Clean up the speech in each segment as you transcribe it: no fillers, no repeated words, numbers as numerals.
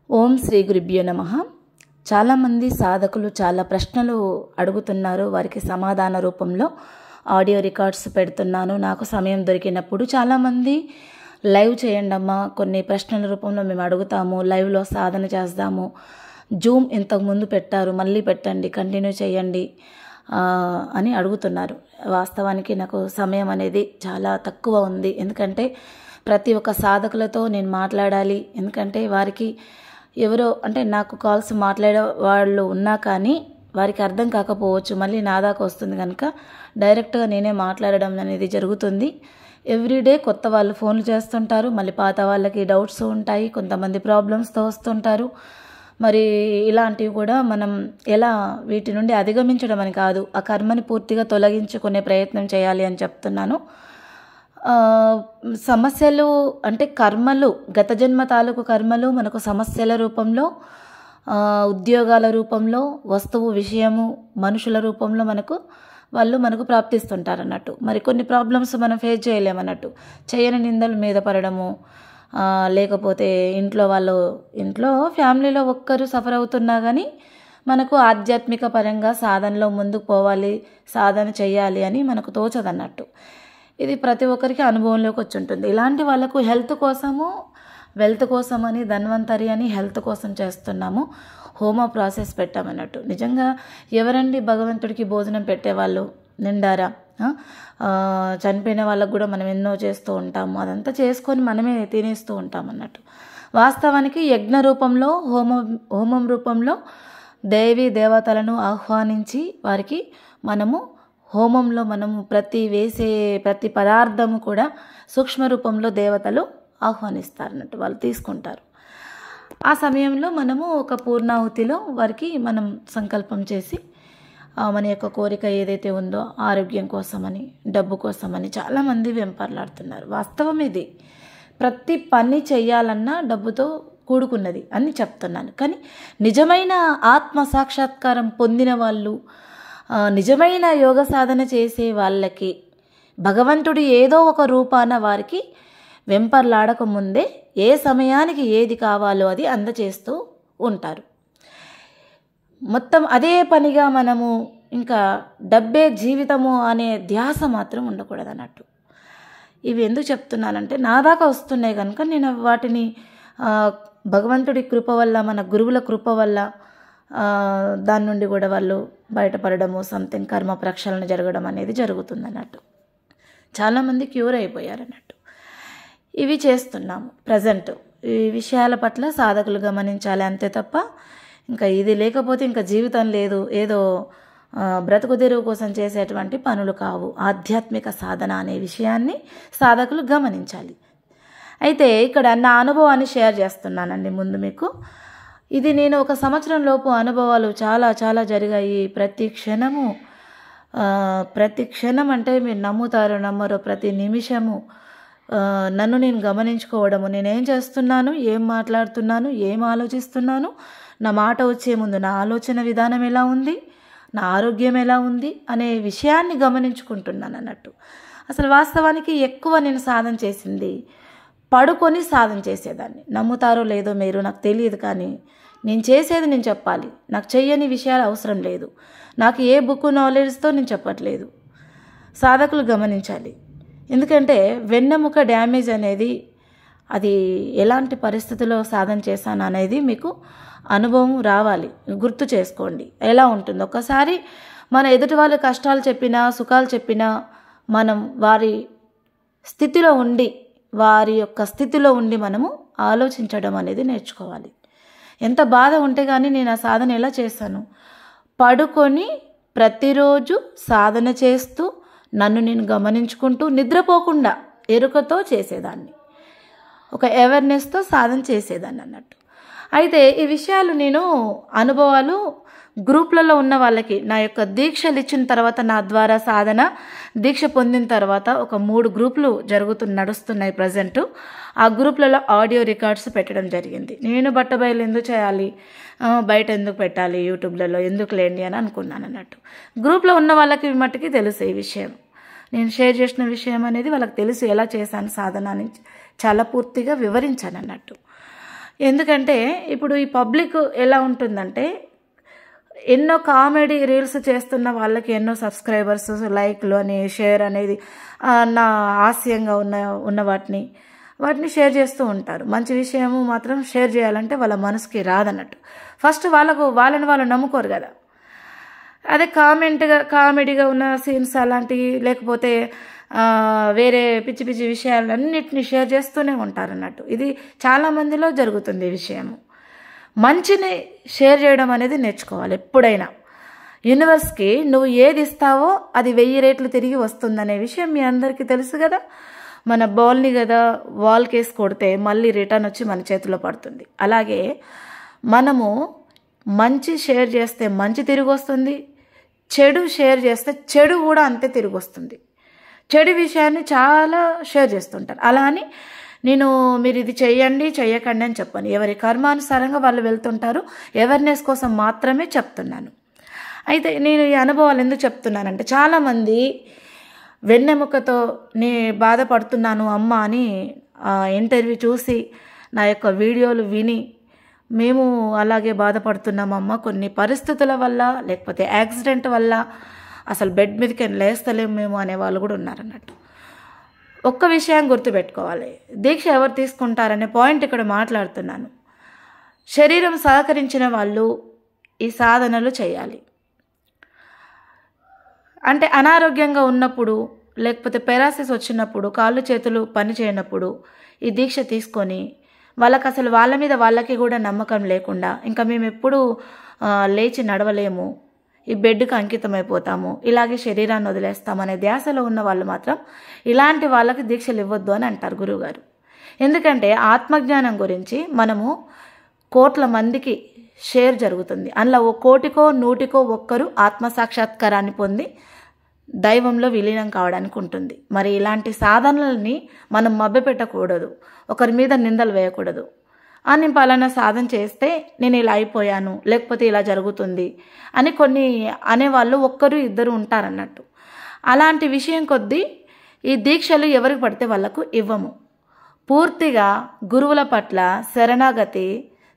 ఓం శ్రీ గురుభ్యో నమః. చాలామంది సాధకులు చాలా ప్రశ్నలు అడుగుతున్నారు. వారికి సమాధాన రూపంలో ఆడియో రికార్డ్స్ పెడుతున్నాను. నాకు సమయం దొరికినప్పుడు చాలామంది లైవ్ చేయండి అమ్మా, కొన్ని ప్రశ్నల రూపంలో మేము అడుగుతాము, లైవ్లో సాధన చేద్దాము, జూమ్ ఇంతకుముందు పెట్టారు మళ్ళీ పెట్టండి, కంటిన్యూ చేయండి అని అడుగుతున్నారు. వాస్తవానికి నాకు సమయం అనేది చాలా తక్కువ ఉంది. ఎందుకంటే ప్రతి ఒక్క సాధకులతో నేను మాట్లాడాలి. ఎందుకంటే వారికి ఎవరో అంటే నాకు కాల్స్ మాట్లాడే వాళ్ళు ఉన్నా కానీ వారికి అర్థం కాకపోవచ్చు, మళ్ళీ నా దాకా వస్తుంది కనుక డైరెక్ట్గా నేనే మాట్లాడడం అనేది జరుగుతుంది. ఎవ్రీడే కొత్త వాళ్ళు ఫోన్లు చేస్తుంటారు, మళ్ళీ పాత వాళ్ళకి డౌట్స్ ఉంటాయి, కొంతమంది ప్రాబ్లమ్స్తో వస్తుంటారు. మరి ఇలాంటివి కూడా మనం ఎలా వీటి నుండి అధిగమించడం అని కాదు, ఆ కర్మని పూర్తిగా తొలగించుకునే ప్రయత్నం చేయాలి అని చెప్తున్నాను. సమస్యలు అంటే కర్మలు, గత జన్మ తాలూకు కర్మలు మనకు సమస్యల రూపంలో, ఉద్యోగాల రూపంలో, వస్తువు విషయము మనుషుల రూపంలో మనకు ప్రాప్తిస్తుంటారు అన్నట్టు. మరి కొన్ని ప్రాబ్లమ్స్ మనం ఫేస్ చేయలేమన్నట్టు. చేయని నిందలు మీద పడడము, లేకపోతే ఇంట్లో ఫ్యామిలీలో ఒక్కరు సఫర్ అవుతున్నా కానీ మనకు ఆధ్యాత్మిక పరంగా సాధనలో ముందుకు పోవాలి, సాధన చేయాలి అని మనకు తోచదన్నట్టు. ఇది ప్రతి ఒక్కరికి అనుభవంలోకి వచ్చి ఉంటుంది. ఇలాంటి వాళ్ళకు హెల్త్ కోసము, వెల్త్ కోసమని, ధన్వంతరి అని హెల్త్ కోసం చేస్తున్నాము. హోమ ప్రాసెస్ పెట్టామన్నట్టు. నిజంగా ఎవరండి భగవంతుడికి భోజనం పెట్టేవాళ్ళు నిండారా? చనిపోయిన వాళ్ళకు కూడా మనం ఎన్నో చేస్తూ ఉంటాము, అదంతా చేసుకొని మనమే తినేస్తూ ఉంటాం అన్నట్టు. వాస్తవానికి యజ్ఞ రూపంలో, హోమం రూపంలో దేవీ దేవతలను ఆహ్వానించి వారికి మనము హోమంలో వేసే ప్రతి పదార్థము కూడా సూక్ష్మ రూపంలో దేవతలు ఆహ్వానిస్తారన్నట్టు, వాళ్ళు తీసుకుంటారు. ఆ సమయంలో మనము ఒక పూర్ణాహుతిలో వారికి మనం సంకల్పం చేసి మన యొక్క కోరిక ఏదైతే ఉందో ఆరోగ్యం కోసమని, డబ్బు కోసమని చాలామంది వెంపర్లాడుతున్నారు. వాస్తవం ఇది. ప్రతి పని చేయాలన్నా డబ్బుతో కూడుకున్నది అని చెప్తున్నాను. కానీ నిజమైన ఆత్మ సాక్షాత్కారం పొందిన వాళ్ళు, నిజమైన యోగ సాధన చేసే వాళ్ళకి భగవంతుడు ఏదో ఒక రూపాన వారికి వెంపర్లాడక ముందే ఏ సమయానికి ఏది కావాలో అది అందచేస్తూ ఉంటారు. మొత్తం అదే పనిగా మనము ఇంకా డబ్బే జీవితము అనే ధ్యాస మాత్రం ఉండకూడదు అన్నట్టు. ఇవి ఎందుకు చెప్తున్నానంటే నా దాకా వస్తున్నాయి కనుక నేను వాటిని భగవంతుడి కృప వల్ల, మన గురువుల కృప వల్ల దాని నుండి కూడా వాళ్ళు బయటపడడము, సంథింగ్ కర్మ ప్రక్షాళన జరగడం అనేది జరుగుతుంది అన్నట్టు. చాలామంది క్యూర్ అయిపోయారు అన్నట్టు. ఇవి చేస్తున్నాము ప్రజెంట్. ఈ విషయాల పట్ల సాధకులు గమనించాలి అంతే తప్ప ఇంకా ఇది లేకపోతే ఇంకా జీవితం లేదు, ఏదో బ్రతుకు తెరువు కోసం చేసేటువంటి పనులు కావు. ఆధ్యాత్మిక సాధన అనే విషయాన్ని సాధకులు గమనించాలి. అయితే ఇక్కడ నా అనుభవాన్ని షేర్ చేస్తున్నానండి ముందు మీకు. ఇది నేను 1 సంవత్సరం లోపు అనుభవాలు చాలా చాలా జరిగాయి. ప్రతి క్షణం అంటే మీరు నమ్ముతారో నమ్మరో, ప్రతి నిమిషము నన్ను నేను గమనించుకోవడము, నేనేం చేస్తున్నాను, ఏం మాట్లాడుతున్నాను, ఏం ఆలోచిస్తున్నాను, నా మాట వచ్చే ముందు నా ఆలోచన విధానం ఎలా ఉంది, నా ఆరోగ్యం ఎలా ఉంది అనే విషయాన్ని గమనించుకుంటున్నాను అన్నట్టు. అసలు వాస్తవానికి ఎక్కువ నేను సాధన చేసింది పడుకొని సాధన చేసేదాన్ని. నమ్ముతారో లేదో మీరు, నాకు తెలియదు. కానీ నేను చేసేది నేను చెప్పాలి. నాకు చెయ్యని విషయాలు అవసరం లేదు. నాకు ఏ బుక్ నాలెడ్జ్తో నేను చెప్పట్లేదు. సాధకులు గమనించాలి. ఎందుకంటే వెన్నెముక డ్యామేజ్ అనేది అది ఎలాంటి పరిస్థితుల్లో సాధన చేశాను అనేది మీకు అనుభవం రావాలి. గుర్తు చేసుకోండి ఎలా ఉంటుందో. ఒకసారి మన ఎదుటి వాళ్ళ కష్టాలు చెప్పినా, సుఖాలు చెప్పినా మనం వారి యొక్క స్థితిలో ఉండి మనము ఆలోచించడం అనేది నేర్చుకోవాలి. ఎంత బాధ ఉంటే కానీ నేను ఆ సాధన ఎలా చేశాను, పడుకొని ప్రతిరోజు సాధన చేస్తూ నన్ను నేను గమనించుకుంటూ నిద్రపోకుండా ఎరుకతో చేసేదాన్ని, ఒక అవేర్నెస్తో సాధన చేసేదాన్ని అన్నట్టు. అయితే ఈ విషయాలు నేను అనుభవాలు గ్రూప్లలో ఉన్న వాళ్ళకి, నా యొక్క దీక్షలు ఇచ్చిన తర్వాత, నా ద్వారా సాధన దీక్ష పొందిన తర్వాత ఒక 3 గ్రూపులు నడుస్తున్నాయి ప్రజెంటు. ఆ గ్రూప్లలో ఆడియో రికార్డ్స్ పెట్టడం జరిగింది. నేను బట్టబయలు ఎందుకు చేయాలి, బయట ఎందుకు పెట్టాలి, యూట్యూబ్లలో ఎందుకు లేండి అని అనుకున్నాను అన్నట్టు. గ్రూప్లో ఉన్న వాళ్ళకి మట్టుకి తెలుసు ఈ విషయం. నేను షేర్ చేసిన విషయం అనేది వాళ్ళకి తెలుసు, ఎలా చేశాను సాధన అని చాలా పూర్తిగా వివరించాను అన్నట్టు. ఎందుకంటే ఇప్పుడు ఈ పబ్లిక్ ఎలా ఉంటుందంటే, ఎన్నో కామెడీ రీల్స్ చేస్తున్న వాళ్ళకి ఎన్నో సబ్స్క్రైబర్స్, లైక్లు అని, షేర్ అనేది నా హాస్యంగా ఉన్న వాటిని షేర్ చేస్తూ ఉంటారు. మంచి విషయము మాత్రం షేర్ చేయాలంటే వాళ్ళ మనసుకి రాదన్నట్టు. ఫస్ట్ వాళ్ళని వాళ్ళు నమ్ముకోరు కదా. అదే కామెడీగా ఉన్న సీన్స్ అలాంటివి, లేకపోతే వేరే పిచ్చి పిచ్చి విషయాలన్నిటిని షేర్ చేస్తూనే ఉంటారు అన్నట్టు. ఇది చాలామందిలో జరుగుతుంది ఈ విషయము. మంచిని షేర్ చేయడం అనేది నేర్చుకోవాలి ఎప్పుడైనా. యూనివర్స్కి నువ్వు ఏది ఇస్తావో అది 1000 రెట్లు తిరిగి వస్తుందనే విషయం మీ అందరికీ తెలుసు కదా. మన బాల్ని కదా వాల్ కేసి కొడితే మళ్ళీ రిటర్న్ వచ్చి మన చేతిలో పడుతుంది. అలాగే మనము మంచి షేర్ చేస్తే మంచి తిరిగి వస్తుంది, చెడు షేర్ చేస్తే చెడు కూడా అంతే తిరిగి వస్తుంది. చెడు విషయాన్ని చాలా షేర్ చేస్తుంటారు. అలా అని మీరు ఇది చెయ్యకండి అని చెప్పాను. ఎవరి కర్మానుసారంగా వాళ్ళు వెళ్తుంటారు. అవేర్నెస్ కోసం మాత్రమే చెప్తున్నాను. అయితే నేను ఈ అనుభవాలు ఎందుకు చెప్తున్నానంటే, చాలామంది వెన్నెముకతో బాధపడుతున్నాను అమ్మ అని ఇంటర్వ్యూ చూసి నా యొక్క వీడియోలు విని, మేము అలాగే బాధపడుతున్నామమ్మ, కొన్ని పరిస్థితుల వల్ల లేకపోతే యాక్సిడెంట్ వల్ల అసలు బెడ్ మీదకి లేస్తలేము మేము అనే వాళ్ళు కూడా ఉన్నారన్నట్టు. ఒక్క విషయం గుర్తుపెట్టుకోవాలి, దీక్ష ఎవరు తీసుకుంటారనే పాయింట్ ఇక్కడ మాట్లాడుతున్నాను. శరీరం సహకరించిన వాళ్ళు ఈ సాధనలు చేయాలి. అంటే అనారోగ్యంగా ఉన్నప్పుడు, లేకపోతే పెరాసిస్ వచ్చినప్పుడు, కాళ్ళు చేతులు పని చేయనప్పుడు ఈ దీక్ష తీసుకొని వాళ్ళకి అసలు వాళ్ళ మీద వాళ్ళకి కూడా నమ్మకం లేకుండా, ఇంకా మేము ఎప్పుడు లేచి నడవలేము, ఈ బెడ్కి అంకితమైపోతాము, ఇలాగే శరీరాన్ని వదిలేస్తామనే ధ్యాసలో ఉన్న వాళ్ళు మాత్రం ఇలాంటి వాళ్ళకి దీక్షలు ఇవ్వద్దు అని అంటారు గురువుగారు. ఎందుకంటే ఆత్మజ్ఞానం గురించి మనము కోట్ల మందికి షేర్ జరుగుతుంది. అందులో 1,00,00,000 100,000 ఆత్మసాక్షాత్కారాన్ని పొంది దైవంలో విలీనం కావడానికి ఉంటుంది. మరి ఇలాంటి సాధనలని మనం మభ్యపెట్టకూడదు, ఒకరి మీద నిందలు వేయకూడదు. నేను పలానా సాధన చేస్తే నేను ఇలా అయిపోయాను, లేకపోతే ఇలా జరుగుతుంది అని కొన్ని అనేవాళ్ళు 1-2 ఉంటారన్నట్టు. అలాంటి విషయం కొద్దీ ఈ దీక్షలు ఎవరికి పడితే వాళ్ళకు ఇవ్వము. పూర్తిగా గురువుల పట్ల శరణాగతి,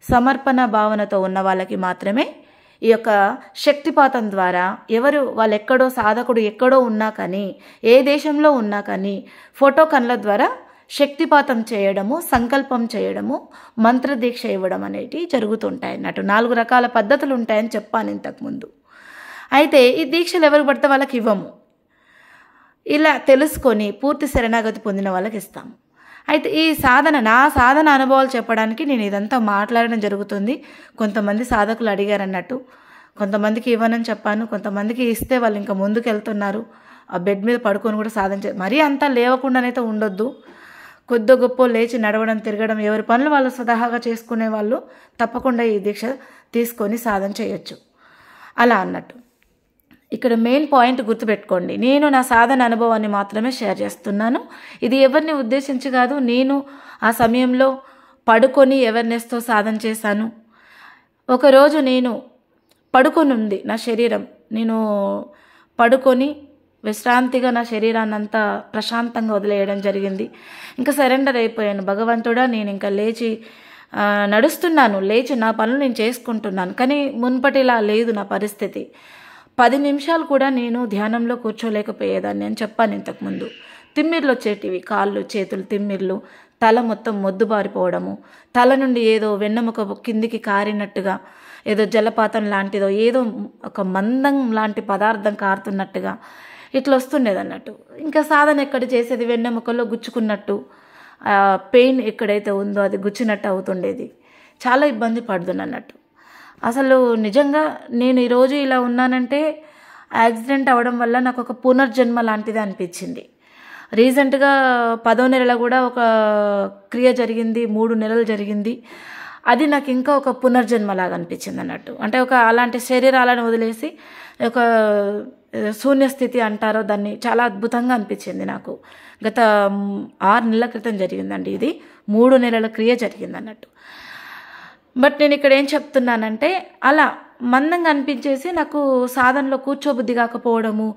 సమర్పణ భావనతో ఉన్న వాళ్ళకి మాత్రమే ఈ యొక్క శక్తిపాతం ద్వారా వాళ్ళు ఎక్కడో సాధకుడు ఎక్కడో ఉన్నా కానీ, ఏ దేశంలో ఉన్నా కానీ ఫోటో కన్నుల ద్వారా శక్తిపాతం చేయడము, సంకల్పం చేయడము, మంత్రదీక్ష ఇవ్వడం అనేటివి జరుగుతుంటాయి అన్నట్టు. 4 రకాల పద్ధతులు ఉంటాయని చెప్పాను ఇంతకుముందు. అయితే ఈ దీక్షలు ఎవరికి పడితే వాళ్ళకి ఇవ్వము. ఇలా తెలుసుకొని పూర్తి శరణాగతి పొందిన వాళ్ళకి ఇస్తాము. అయితే ఈ నా సాధన అనుభవాలు చెప్పడానికి నేను ఇదంతా మాట్లాడడం జరుగుతుంది. కొంతమంది సాధకులు అడిగారు అన్నట్టు, కొంతమందికి ఇవ్వనని చెప్పాను, కొంతమందికి ఇస్తే వాళ్ళు ఇంకా ముందుకు వెళ్తున్నారు. ఆ బెడ్ మీద పడుకొని కూడా సాధన మరీ అంతా లేవకుండానైతే ఉండొద్దు. కొద్ది గొప్ప లేచి నడవడం, తిరగడం, ఎవరి పనులు వాళ్ళు స్వతహాగా చేసుకునే వాళ్ళు తప్పకుండా ఈ దీక్ష తీసుకొని సాధన చేయొచ్చు. అలా అన్నట్టు. ఇక్కడ మెయిన్ పాయింట్ గుర్తుపెట్టుకోండి, నేను నా సాధన అనుభవాన్ని మాత్రమే షేర్ చేస్తున్నాను. ఇది ఎవరిని ఉద్దేశించి కాదు. నేను ఆ సమయంలో పడుకొని అవేర్నెస్తో సాధన చేశాను. ఒకరోజు నేను పడుకొని ఉంది నా శరీరం, నేను పడుకొని విశ్రాంతిగా నా శరీరాన్ని అంతా ప్రశాంతంగా వదిలేయడం జరిగింది. ఇంకా సరెండర్ అయిపోయాను. భగవంతుడా, నేను ఇంకా లేచి నడుస్తున్నాను, లేచి నా పనులు నేను చేసుకుంటున్నాను. కానీ మున్పటిలా లేదు నా పరిస్థితి. 10 నిమిషాలు కూడా నేను ధ్యానంలో కూర్చోలేకపోయేదాన్ని అని చెప్పాను ఇంతకుముందు. తిమ్మిర్లు వచ్చేటివి, కాళ్ళు చేతులు తిమ్మిర్లు, తల మొత్తం మొద్దుబారిపోవడము, తల నుండి ఏదో వెన్నెముక కిందికి కారినట్టుగా, ఏదో జలపాతం లాంటిదో, ఏదో ఒక మందం లాంటి పదార్థం కారుతున్నట్టుగా ఇట్లా వస్తుండేది అన్నట్టు. ఇంకా సాధన ఎక్కడ చేసేది, వెన్నెముకలో గుచ్చుకున్నట్టు, పెయిన్ ఎక్కడైతే ఉందో అది గుచ్చినట్టు అవుతుండేది. చాలా ఇబ్బంది పడుతున్నట్టు. అసలు నిజంగా నేను ఈరోజు ఇలా ఉన్నానంటే యాక్సిడెంట్ అవ్వడం వల్ల నాకు ఒక పునర్జన్మ లాంటిది అనిపించింది. రీసెంట్గా 10వ నెలలో కూడా ఒక క్రియ జరిగింది, 3 నెలలు జరిగింది. అది నాకు ఇంకా ఒక పునర్జన్మలాగా అనిపించింది అన్నట్టు. అంటే ఒక అలాంటి శరీరాలను వదిలేసి ఒక శూన్యస్థితి అంటారో దాన్ని, చాలా అద్భుతంగా అనిపించింది నాకు. గత 6 నెలల క్రితం జరిగిందండి ఇది. 3 నెలల క్రియ జరిగింది అన్నట్టు. బట్ నేను ఇక్కడ ఏం చెప్తున్నానంటే, అలా మందంగా అనిపించేసి నాకు సాధనలో కూర్చోబుద్ధి కాకపోవడము,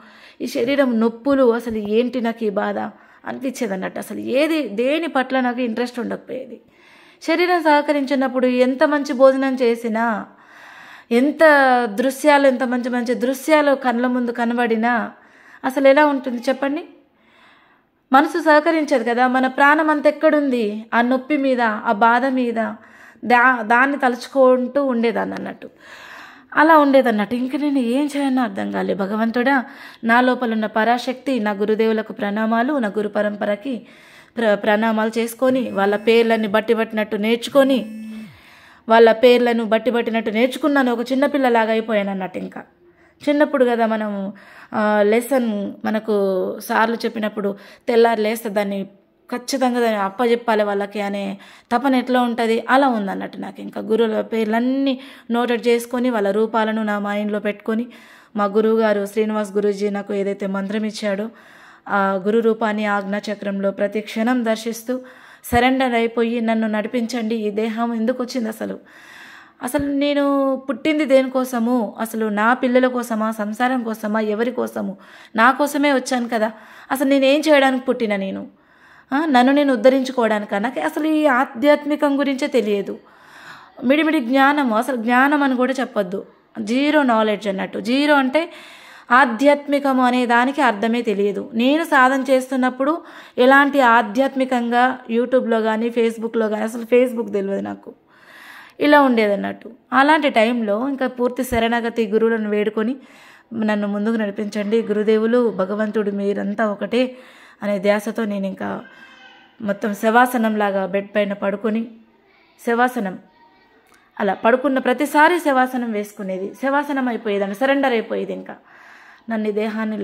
ఈ శరీరం నొప్పులు, అసలు ఏంటి నాకు ఈ బాధ అనిపించేది అన్నట్టు. అసలు దేని పట్ల నాకు ఇంట్రెస్ట్ ఉండకపోయేది. శరీరం సహకరించినప్పుడు ఎంత మంచి భోజనం చేసినా, ఎంత మంచి మంచి దృశ్యాలు కళ్ళ ముందు కనబడినా అసలు ఎలా ఉంటుంది చెప్పండి? మనసు సహకరించదు కదా. మన ప్రాణం అంత ఎక్కడుంది? ఆ నొప్పి మీద, ఆ బాధ మీద, దాన్ని తలుచుకుంటూ ఉండేదాన్ని అన్నట్టు. అలా ఉండేదన్నట్టు. ఇంక నేను ఏం చేయనో అర్థం కాలే. భగవంతుడా, నా లోపల ఉన్న పరాశక్తి, నా గురుదేవులకు ప్రణామాలు, నా గురు పరంపరకి ప్రణామాలు చేసుకొని, వాళ్ళ పేర్లని బట్టినట్టు నేర్చుకొని, వాళ్ళ పేర్లను బట్టినట్టు నేర్చుకున్నాను. ఒక చిన్నపిల్లలాగా అయిపోయాను అన్నట్టు. ఇంకా చిన్నప్పుడు కదా మనం లెసన్ మనకు సార్లు చెప్పినప్పుడు తెల్లారి లేస్తే దాన్ని ఖచ్చితంగా దాన్ని అప్పచెప్పాలి వాళ్ళకి అనే తపన ఎట్లా ఉంటుంది, అలా ఉందన్నట్టు నాకు. ఇంకా గురువుల పేర్లన్నీ నోటెడ్ చేసుకొని వాళ్ళ రూపాలను నా మైండ్లో పెట్టుకొని, మా గురువు గారు శ్రీనివాస్ గురూజీ నాకు ఏదైతే మంత్రం ఇచ్చాడో ఆ గురు రూపాన్ని ఆజ్ఞాచక్రంలో ప్రతి క్షణం దర్శిస్తూ సరెండర్ అయిపోయి నన్ను నడిపించండి. ఈ దేహం ఎందుకు వచ్చింది అసలు నేను పుట్టింది దేనికోసము? అసలు నా పిల్లల కోసమా, సంసారం కోసమా, ఎవరి కోసము? నా కోసమే వచ్చాను కదా. అసలు నేనేం చేయడానికి పుట్టిన? నన్ను నేను ఉద్ధరించుకోవడానికా? నాకు అసలు ఈ ఆధ్యాత్మికం గురించే తెలియదు. మిడిమిడి జ్ఞానము, అసలు జ్ఞానం అని కూడా చెప్పొద్దు, జీరో నాలెడ్జ్ అన్నట్టు. జీరో అంటే ఆధ్యాత్మికము అనే దానికి అర్థమే తెలియదు. నేను సాధన చేస్తున్నప్పుడు ఎలాంటి ఆధ్యాత్మికంగా యూట్యూబ్లో కానీ ఫేస్బుక్లో కానీ, అసలు ఫేస్బుక్ తెలియదు నాకు, ఇలా ఉండేదన్నట్టు. అలాంటి టైంలో ఇంకా పూర్తి శరణాగతి గురువులను వేడుకొని నన్ను ముందుకు నడిపించండి గురుదేవులు, భగవంతుడు మీరంతా ఒకటే అనే ధ్యాసతో నేను ఇంకా మొత్తం శవాసనంలాగా బెడ్ పైన పడుకొని, శవాసనం అలా పడుకున్న ప్రతిసారి శవాసనం వేసుకునేది, శవాసనం అయిపోయేదాన్ని, సరెండర్ అయిపోయేది. ఇంకా నన్ను ఈ దేహాన్ని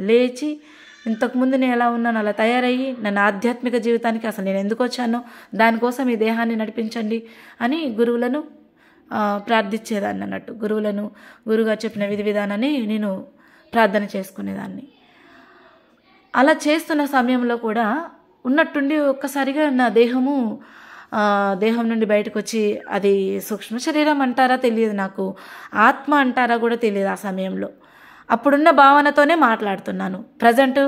లేచి ఇంతకుముందు నేను ఎలా ఉన్నాను అలా తయారయ్యి నన్ను ఆధ్యాత్మిక జీవితానికి అసలు నేను ఎందుకు వచ్చానో దానికోసం ఈ దేహాన్ని నడిపించండి అని గురువులను ప్రార్థించేదాన్ని అన్నట్టు. గురువుగా చెప్పిన విధి విధానాన్ని నేను ప్రార్థన చేసుకునేదాన్ని. అలా చేస్తున్న సమయంలో కూడా ఉన్నట్టుండి ఒక్కసారిగా నా దేహం నుండి బయటకు వచ్చి, అది సూక్ష్మ శరీరం అంటారా తెలియదు నాకు, ఆత్మ అంటారా కూడా తెలియదు ఆ సమయంలో. అప్పుడున్న భావనతోనే మాట్లాడుతున్నాను. ప్రజెంట్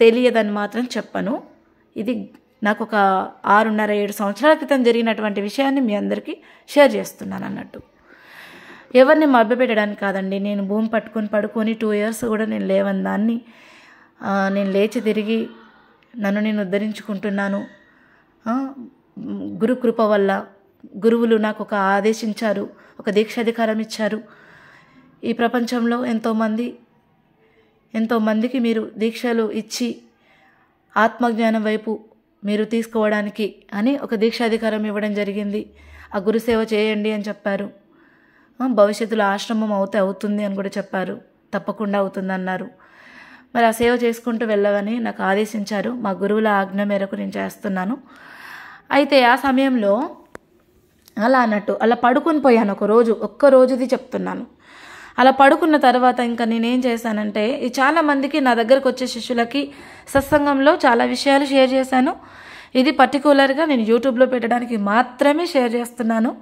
తెలియదని మాత్రం చెప్పను. ఇది నాకు ఒక 6.5-7 సంవత్సరాల క్రితం జరిగినటువంటి విషయాన్ని మీ అందరికీ షేర్ చేస్తున్నాను అన్నట్టు. ఎవరిని మభ్యపెట్టడానికి కాదండి. నేను భూమి పట్టుకొని పడుకొని 2 years కూడా నేను లేవని దాన్ని నేను లేచి తిరిగి నన్ను నేను ఉద్ధరించుకుంటున్నాను. గురు కృప వల్ల గురువులు నాకు ఒక ఆదేశించారు, ఒక దీక్షాధికారం ఇచ్చారు. ఈ ప్రపంచంలో ఎంతోమందికి మీరు దీక్షలు ఇచ్చి ఆత్మజ్ఞానం వైపు మీరు తీసుకోవడానికి అని ఒక దీక్షాధికారం ఇవ్వడం జరిగింది. ఆ గురుసేవ చేయండి అని చెప్పారు. భవిష్యత్తులో ఆశ్రమం అవుతుంది అని కూడా చెప్పారు. తప్పకుండా అవుతుందన్నారు. మరి ఆ సేవ చేసుకుంటూ వెళ్ళవని నాకు ఆదేశించారు. మా గురువుల ఆజ్ఞ మేరకు నేను చేస్తున్నాను. అయితే ఆ సమయంలో అలా పడుకొని పోయాను ఒక్క రోజుది చెప్తున్నాను. అలా పడుకున్న తర్వాత ఇంకా నేనేం చేశానంటే, చాలామందికి నా దగ్గరకు వచ్చే శిష్యులకి సత్సంగంలో చాలా విషయాలు షేర్ చేశాను. ఇది పర్టికులర్గా నేను యూట్యూబ్లో పెట్టడానికి మాత్రమే షేర్ చేస్తున్నాను.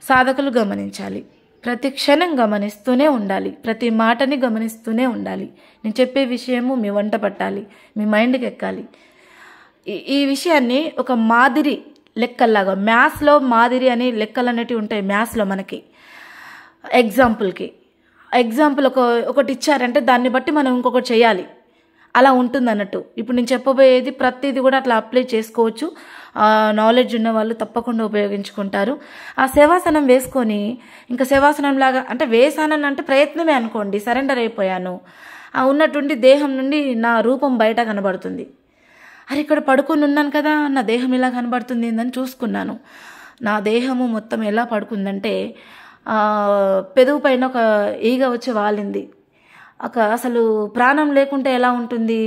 సాధకులు గమనించాలి, ప్రతి క్షణం గమనిస్తూనే ఉండాలి, ప్రతి మాటని గమనిస్తూనే ఉండాలి. నేను చెప్పే విషయము మీ వంట పట్టాలి, మీ మైండ్కి ఎక్కాలి. ఈ విషయాన్ని ఒక మాదిరి లెక్కల్లాగా, మ్యాథ్స్లో మాదిరి అని లెక్కలు అనేటివి ఉంటాయి మ్యాథ్స్లో మనకి. ఎగ్జాంపుల్ ఒకటి ఇచ్చారంటే దాన్ని బట్టి మనం ఇంకొకటి చేయాలి, అలా ఉంటుంది అన్నట్టు. ఇప్పుడు నేను చెప్పబోయేది ప్రతిదీ కూడా అట్లా అప్లై చేసుకోవచ్చు. నాలెడ్జ్ ఉన్న వాళ్ళు తప్పకుండా ఉపయోగించుకుంటారు. ఆ శవాసనం వేసుకొని ఇంకా శవాసనం లాగా అంటే వేసానని అంటే ప్రయత్నమే అనుకోండి, సరెండర్ అయిపోయాను. ఆ ఉన్నటువంటి దేహం నుండి నా రూపం బయట కనబడుతుంది. అరే ఇక్కడ పడుకొని ఉన్నాను కదా, నా దేహం ఇలా కనబడుతుంది అని చూసుకున్నాను. నా దేహము మొత్తం ఎలా పడుకుందంటే పెదవు పైన ఒక ఈగ వచ్చి వాలింది. అసలు ప్రాణం లేకుంటే ఎలా ఉంటుంది,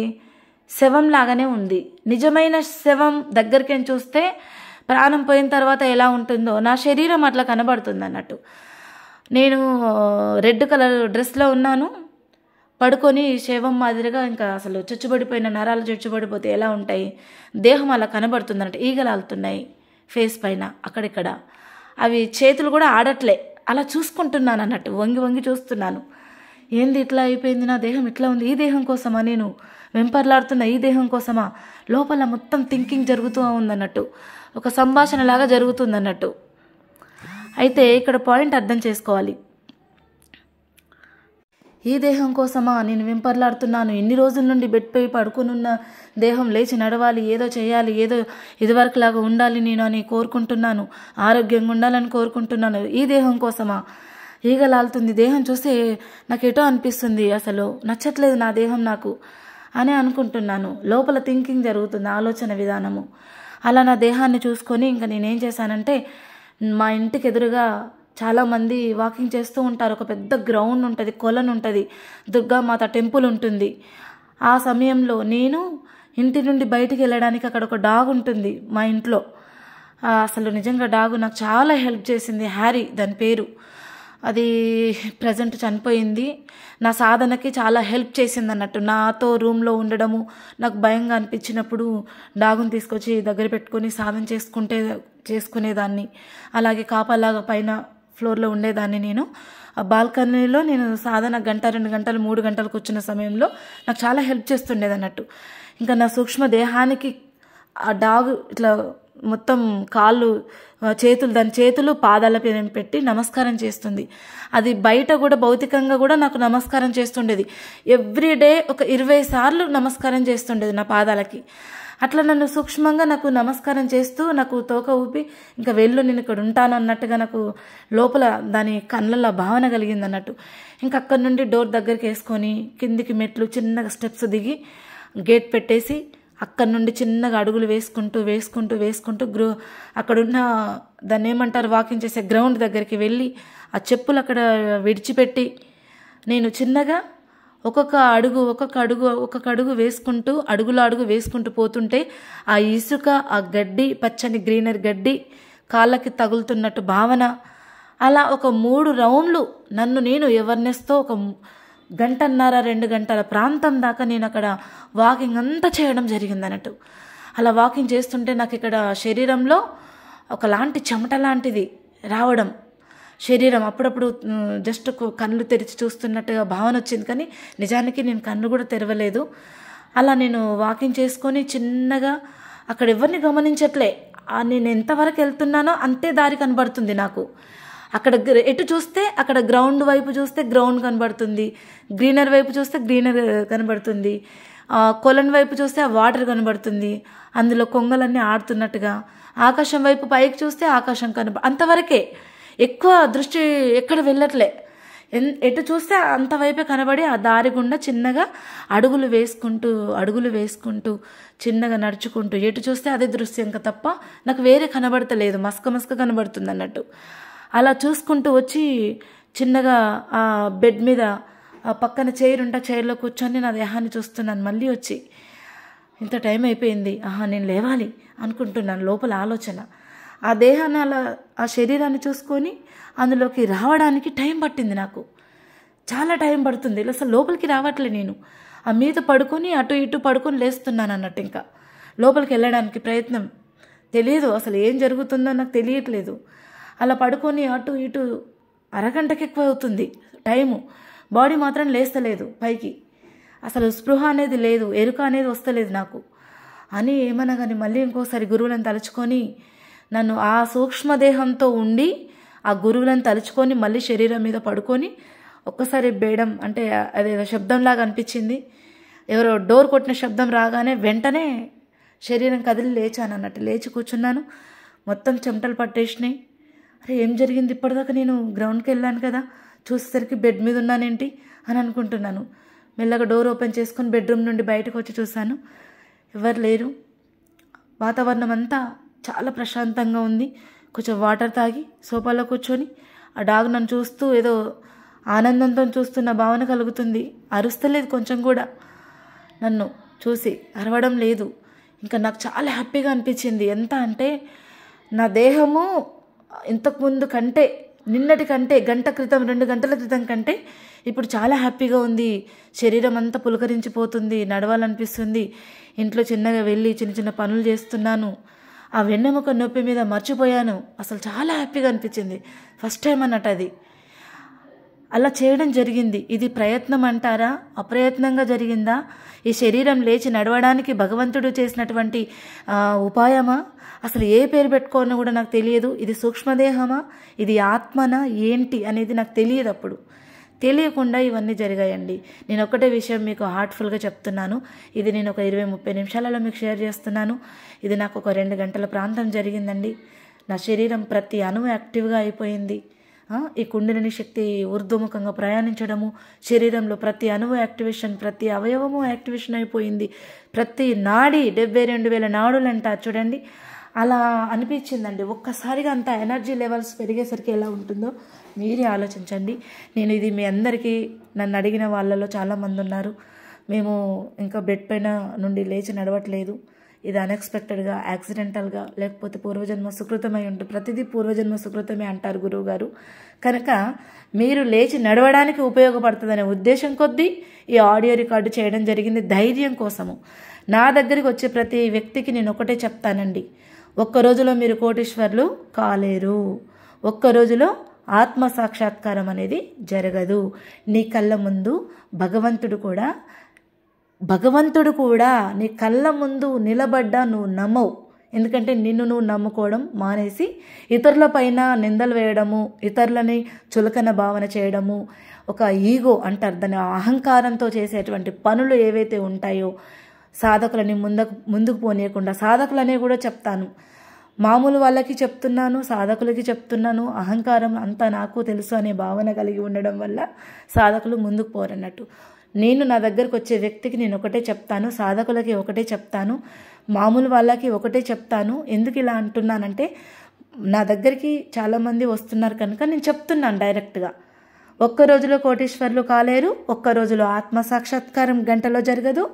శవం లాగానే ఉంది. నిజమైన శవం దగ్గరికి చూస్తే ప్రాణం పోయిన తర్వాత ఎలా ఉంటుందో నా శరీరం అట్లా కనబడుతుంది అన్నట్టు. నేను రెడ్ కలర్ డ్రెస్లో ఉన్నాను, పడుకొని శవం మాదిరిగా. ఇంకా అసలు చచ్చుబడిపోయిన నరాలు చచ్చుబడిపోతే ఎలా ఉంటాయి, దేహం అలా కనబడుతుంది అన్నట్టు. ఈగలు ఆలుతున్నాయి ఫేస్ పైన అక్కడిక్కడ. అవి చేతులు కూడా ఆడట్లే, అలా చూసుకుంటున్నాను అన్నట్టు. వంగి చూస్తున్నాను. ఏంది ఇట్లా అయిపోయింది, నా దేహం ఇట్లా ఉంది, ఈ దేహం కోసమా నేను వెంపర్లాడుతున్నా, ఈ దేహం కోసమా? లోపల మొత్తం థింకింగ్ జరుగుతూ ఉందన్నట్టు. ఒక సంభాషణలాగా జరుగుతుందన్నట్టు. అయితే ఇక్కడ పాయింట్ అర్థం చేసుకోవాలి. ఈ దేహం కోసమా నేను వెంపర్లాడుతున్నాను, ఎన్ని రోజుల నుండి బెడ్పై పడుకునున్న దేహం లేచి నడవాలి, ఏదో చేయాలి, ఏదో ఇదివరకులాగా ఉండాలి నేను అని కోరుకుంటున్నాను, ఆరోగ్యంగా ఉండాలని కోరుకుంటున్నాను. ఈ దేహం కోసమా? ఈగలాలుతుంది దేహం చూస్తే నాకు ఎటో అనిపిస్తుంది, అసలు నచ్చట్లేదు నా దేహం నాకు అని అనుకుంటున్నాను. లోపల థింకింగ్ జరుగుతుంది, ఆలోచన విధానము. అలా నా దేహాన్ని చూసుకొని ఇంకా నేనేం చేశానంటే, మా ఇంటికి ఎదురుగా చాలామంది వాకింగ్ చేస్తూ ఉంటారు. ఒక పెద్ద గ్రౌండ్ ఉంటుంది, కొలను ఉంటుంది, దుర్గామాత టెంపుల్ ఉంటుంది. ఆ సమయంలో నేను ఇంటి నుండి బయటికి వెళ్ళడానికి అక్కడ ఒక డాగ్ ఉంటుంది మా ఇంట్లో. అసలు నిజంగా డాగు నాకు చాలా హెల్ప్ చేసింది. హ్యారీ దాని పేరు. అది ప్రజెంట్ చనిపోయింది. నా సాధనకి చాలా హెల్ప్ చేసింది అన్నట్టు. నాతో రూమ్లో ఉండడము నాకు భయంగా అనిపించినప్పుడు డాగుని తీసుకొచ్చి దగ్గర పెట్టుకొని సాధన చేసుకునేదాన్ని. అలాగే కాపలాగా పైన ఫ్లోర్లో ఉండేదాన్ని. నేను ఆ బాల్కనీలో నేను సాధన గంట 2 గంటలు 3 గంటలకు వచ్చిన సమయంలో నాకు చాలా హెల్ప్ చేస్తుండేది అన్నట్టు. ఇంకా నా సూక్ష్మ దేహానికి ఆ డాగ్ ఇట్లా మొత్తం కాళ్ళు చేతులు, దాని చేతులు పాదాల పైన పెట్టి నమస్కారం చేస్తుంది. అది బయట కూడా భౌతికంగా కూడా నాకు నమస్కారం చేస్తుండేది. ఎవ్రీడే ఒక 20 సార్లు నమస్కారం చేస్తుండేది నా పాదాలకి. అట్లా నన్ను సూక్ష్మంగా నాకు నమస్కారం చేస్తూ నాకు తోక ఊపి ఇంకా వెళ్ళు నేను ఇక్కడ ఉంటాను అన్నట్టుగా నాకు లోపల దాని కళ్ళల్లో భావన కలిగింది అన్నట్టు. ఇంకా అక్కడి నుండి డోర్ దగ్గరికి వేసుకొని కిందికి మెట్లు చిన్నగా స్టెప్స్ దిగి గేట్ పెట్టేసి అక్కడి నుండి చిన్నగా అడుగులు వేసుకుంటూ అక్కడున్న దాన్ని ఏమంటారు వాకింగ్ చేసే గ్రౌండ్ దగ్గరికి వెళ్ళి ఆ చెప్పులు అక్కడ విడిచిపెట్టి నేను చిన్నగా ఒక్కొక్క అడుగు వేసుకుంటూ అడుగు వేసుకుంటూ పోతుంటే ఆ ఇసుక, ఆ గడ్డి, పచ్చని గ్రీనరీ గడ్డి కాళ్ళకి తగులుతున్నట్టు భావన. అలా ఒక 3 రౌండ్లు నన్ను నేను ఎవర్నెస్తో ఒక 1.5 గంటల 2 గంటల ప్రాంతం దాకా నేను అక్కడ వాకింగ్ అంతా చేయడం జరిగింది అన్నట్టు. అలా వాకింగ్ చేస్తుంటే నాకు ఇక్కడ శరీరంలో ఒకలాంటి చెమట లాంటిది రావడం, శరీరం అప్పుడప్పుడు జస్ట్ కళ్ళు తెరిచి చూస్తున్నట్టుగా భావన వచ్చింది. కానీ నిజానికి నేను కన్ను కూడా తెరవలేదు. అలా నేను వాకింగ్ చేసుకొని చిన్నగా అక్కడ ఎవరిని గమనించట్లే. నేను ఎంతవరకు వెళ్తున్నానో అంతే దారి కనబడుతుంది నాకు. అక్కడ ఎటు చూస్తే అక్కడ గ్రౌండ్ వైపు చూస్తే గ్రౌండ్ కనబడుతుంది, గ్రీనరీ వైపు చూస్తే గ్రీనరీ కనబడుతుంది, కొలను వైపు చూస్తే ఆ వాటర్ కనబడుతుంది, అందులో కొంగలన్నీ ఆడుతున్నట్టుగా. ఆకాశం వైపు పైకి చూస్తే ఆకాశం అంతవరకే, ఎక్కువ దృష్టి ఎక్కడ వెళ్ళట్లే. ఎటు చూస్తే అంతవైపే కనబడి ఆ దారి గుండా చిన్నగా అడుగులు వేసుకుంటూ చిన్నగా నడుచుకుంటూ ఎటు చూస్తే అదే దృశ్యం తప్ప నాకు వేరే కనబడతలేదు, మస్క కనబడుతుంది అన్నట్టు. అలా చూసుకుంటూ వచ్చి చిన్నగా ఆ బెడ్ మీద పక్కన చైర్ ఉంటే చైర్లో కూర్చొని నా దేహాన్ని చూస్తున్నాను. మళ్ళీ వచ్చి ఇంత టైం అయిపోయింది, నేను లేవాలి అనుకుంటున్నాను లోపల ఆలోచన. ఆ దేహాన్ని అలా ఆ శరీరాన్ని చూసుకొని అందులోకి రావడానికి టైం పట్టింది నాకు, చాలా టైం పడుతుంది. అసలు లోపలికి రావట్లే. నేను ఆ మీద పడుకొని అటు ఇటు పడుకొని లేస్తున్నాను అన్నట్టు. ఇంకా లోపలికి వెళ్ళడానికి ప్రయత్నం, తెలియదు అసలు ఏం జరుగుతుందో నాకు తెలియట్లేదు. అలా పడుకొని అటు ఇటు అరగంటకి ఎక్కువ అవుతుంది టైము. బాడీ మాత్రం లేస్తలేదు పైకి, అసలు స్పృహ అనేది లేదు, ఎరుక అనేది వస్తలేదు నాకు అని ఏమనగాని మళ్ళీ ఇంకోసారి గురువులను తలుచుకొని నన్ను ఆ సూక్ష్మదేహంతో ఉండి ఆ గురువులను తలుచుకొని మళ్ళీ శరీరం మీద పడుకొని ఒక్కసారి బేయడం అంటే అదేదో శబ్దంలాగా అనిపించింది. ఎవరో డోర్ కొట్టిన శబ్దం రాగానే వెంటనే శరీరం కదిలి లేచాను అన్నట్టు. లేచి కూర్చున్నాను, మొత్తం చెమటలు పట్టేసినాయి. అరే ఏం జరిగింది, ఇప్పటిదాకా నేను గ్రౌండ్కి వెళ్ళాను కదా, చూసేసరికి బెడ్ మీద ఉన్నానేంటి అని అనుకుంటున్నాను. మెల్లగా డోర్ ఓపెన్ చేసుకొని బెడ్రూమ్ నుండి బయటకు వచ్చి చూశాను, ఎవరు లేరు. వాతావరణం అంతా చాలా ప్రశాంతంగా ఉంది. కొంచెం వాటర్ తాగి సోఫాలో కూర్చొని ఆ డాగ్ నన్ను చూస్తూ ఏదో ఆనందంతో చూస్తున్న భావన కలుగుతుంది. అరుస్తలేదు కొంచెం కూడా, నన్ను చూసి అరవడం లేదు. ఇంకా నాకు చాలా హ్యాపీగా అనిపించింది. ఎంత అంటే నా దేహము ఇంతకుముందు కంటే, నిన్నటి కంటే, గంట క్రితం 2 గంటల క్రితం కంటే ఇప్పుడు చాలా హ్యాపీగా ఉంది. శరీరం అంతా పులకరించిపోతుంది, నడవాలనిపిస్తుంది. ఇంట్లో చిన్నగా వెళ్ళి చిన్న పనులు చేస్తున్నాను. ఆ వెన్నెముక నొప్పి మీద మర్చిపోయాను. అసలు చాలా హ్యాపీగా అనిపించింది. ఫస్ట్ టైం అన్నట్టు అది. అలా చేయడం జరిగింది. ఇది ప్రయత్నం అంటారా, అప్రయత్నంగా జరిగిందా? ఈ శరీరం లేచి నడవడానికి భగవంతుడు చేసినటువంటి ఉపాయమా? అసలు ఏ పేరు పెట్టుకోవాలో కూడా నాకు తెలియదు. ఇది సూక్ష్మదేహమా, ఇది ఆత్మనా, ఏంటి అనేది నాకు తెలియదు. అప్పుడు తెలియకుండా ఇవన్నీ జరిగాయండి. నేను ఒకటే విషయం మీకు హార్ట్ఫుల్గా చెప్తున్నాను. ఇది నేను ఒక 20-30 నిమిషాలలో మీకు షేర్ చేస్తున్నాను. ఇది నాకు ఒక 2 గంటల ప్రాంతం జరిగిందండి. నా శరీరం ప్రతి అణువు యాక్టివ్గా అయిపోయింది. ఈ కుండలిని శక్తి ఊర్ధ్వముఖంగా ప్రయాణించడము, శరీరంలో ప్రతి అణువు యాక్టివేషన్, ప్రతి అవయవము యాక్టివేషన్ అయిపోయింది. ప్రతి నాడి 72,000 నాడులు అంటారు చూడండి, అలా అనిపించిందండి. ఒక్కసారిగా అంత ఎనర్జీ లెవెల్స్ పెరిగేసరికి ఎలా ఉంటుందో మీరే ఆలోచించండి. నేను ఇది మీ అందరికీ, నన్ను అడిగిన వాళ్ళలో చాలామంది ఉన్నారు, మేము ఇంకా బెడ్ పైన నుండి లేచి నడవట్లేదు, ఇది అన్ఎక్స్పెక్టెడ్గా, యాక్సిడెంటల్గా, లేకపోతే పూర్వజన్మ సుకృతమై ఉంటుంది. ప్రతిదీ పూర్వజన్మ సుకృతమే అంటారు గురువుగారు. కనుక మీరు లేచి నడవడానికి ఉపయోగపడుతుందనే ఉద్దేశం కొద్దీ ఈ ఆడియో రికార్డు చేయడం జరిగింది, ధైర్యం కోసము. నా దగ్గరికి వచ్చే ప్రతి వ్యక్తికి నేను ఒకటే చెప్తానండి, ఒక్క రోజులో మీరు కోటీశ్వర్లు కాలేరు. ఒక్క రోజులో ఆత్మ సాక్షాత్కారం అనేది జరగదు. నీ కళ్ళ ముందు భగవంతుడు కూడా నీ కళ్ళ ముందు నిలబడ్డా నువ్వు నమ్మవు. ఎందుకంటే నిన్ను నువ్వు నమ్ముకోవడం మానేసి ఇతరుల పైన నిందలు వేయడము, ఇతరులని చులకన భావన చేయడము, ఒక ఈగో అంటారు దాని, అహంకారంతో చేసేటువంటి పనులు ఏవైతే ఉంటాయో సాధకులని ముందుకు పోనీయకుండా, సాధకులనే కూడా చెప్తాను, మామూలు వాళ్ళకి చెప్తున్నాను, సాధకులకి చెప్తున్నాను, అహంకారం అంతా నాకు తెలుసు అనే భావన కలిగి ఉండడం వల్ల సాధకులు ముందుకు పోరన్నట్టు. నేను నా దగ్గరకు వచ్చే వ్యక్తికి నేను ఒకటే చెప్తాను, సాధకులకి ఒకటే చెప్తాను, మామూలు వాళ్ళకి ఒకటే చెప్తాను. ఎందుకు ఇలా అంటున్నానంటే, నా దగ్గరికి చాలామంది వస్తున్నారు కనుక నేను చెప్తున్నాను డైరెక్ట్గా. ఒక్క రోజులో కోటీశ్వర్లు కాలేరు, ఒక్క రోజులో ఆత్మ సాక్షాత్కారం గంటలో జరగదు.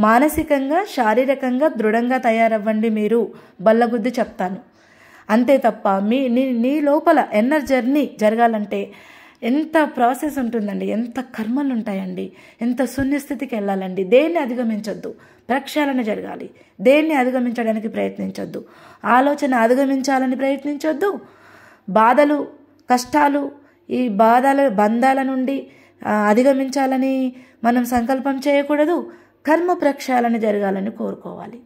మానసికంగా, శారీరకంగా దృఢంగా తయారవ్వండి మీరు, బల్లగుద్ది చెప్తాను. అంతే తప్ప నీ లోపల ఎన్నర్ జర్నీ జరగాలంటే ఎంత ప్రాసెస్ ఉంటుందండి, ఎంత కర్మలు ఉంటాయండి, ఎంత శూన్యస్థితికి వెళ్ళాలండి. దేన్ని అధిగమించొద్దు, ప్రక్షాళన జరగాలి. దేన్ని అధిగమించడానికి ప్రయత్నించొద్దు, ఆలోచన అధిగమించాలని ప్రయత్నించొద్దు. బాధలు, కష్టాలు, ఈ బంధాల నుండి అధిగమించాలని మనం సంకల్పం చేయకూడదు. కర్మ ప్రక్షాళన జరగాలని కోరుకోవాలి.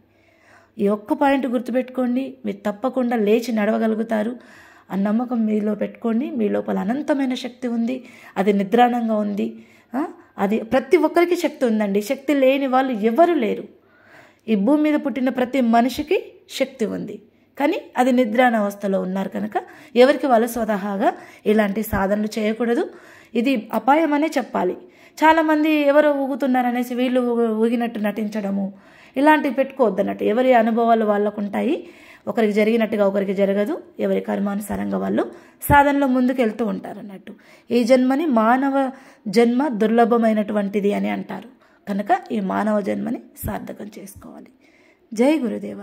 ఈ ఒక్క పాయింట్ గుర్తుపెట్టుకోండి, మీరు తప్పకుండా లేచి నడవగలుగుతారు. ఆ నమ్మకం మీలో పెట్టుకోండి. మీ లోపల అనంతమైన శక్తి ఉంది, అది నిద్రాణంగా ఉంది. అది ప్రతి ఒక్కరికి శక్తి ఉందండి. శక్తి లేని వాళ్ళు ఎవరు లేరు. ఈ భూమి మీద పుట్టిన ప్రతి మనిషికి శక్తి ఉంది, కానీ అది నిద్రాణ అవస్థలో ఉన్నారు కనుక ఎవరికి వాళ్ళు స్వతహాగా ఇలాంటి సాధనలు చేయకూడదు. ఇది అపాయం అనే చెప్పాలి. చాలామంది ఎవరో ఊగుతున్నారనేసి వీళ్ళు ఊగినట్టు నటించడము, ఇలాంటివి పెట్టుకోవద్దన్నట్టు. ఎవరి అనుభవాలు వాళ్ళకు ఉంటాయి. ఒకరికి జరిగినట్టుగా ఒకరికి జరగదు. ఎవరి కర్మానుసారంగా వాళ్ళు సాధనలో ముందుకు వెళ్తూ ఉంటారు అన్నట్టు. ఈ జన్మని మానవ జన్మ దుర్లభమైనటువంటిది అని అంటారు కనుక ఈ మానవ జన్మని సార్థకం చేసుకోవాలి. జై గురుదేవ.